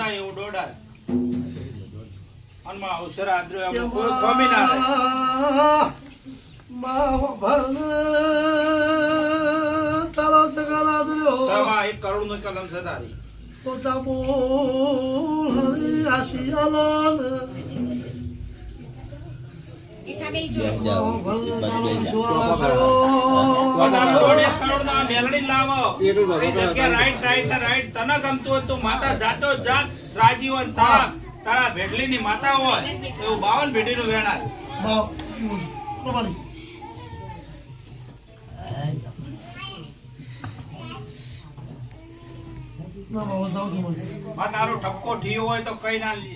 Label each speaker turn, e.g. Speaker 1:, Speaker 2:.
Speaker 1: દોડા એવું દોડા અનમાં અવસર આદ્ર કોઈ કોમી ના રહે
Speaker 2: માવો ભણ તારો જગલા દર્યો
Speaker 1: સવા 1 કરોડ નો કલમ છે તારી
Speaker 2: તો જાબો હરી આશિયાલો માવો ભણ તારો વિશ્વાસ
Speaker 1: કરોડ 1 કરોડ ના મેલડી લાવો એ જગ્યા રાઈટ તને ગમતું હોય તો માતા જાતો જાત રાજીવન તારા ભેડલી ની માતા હોય એવું 52 ભેડી નું વેણા
Speaker 2: માવ પ્રમાણી ના માવો જાવ તો
Speaker 1: તારો ઠપકો ઠીયો હોય તો કઈ ના લે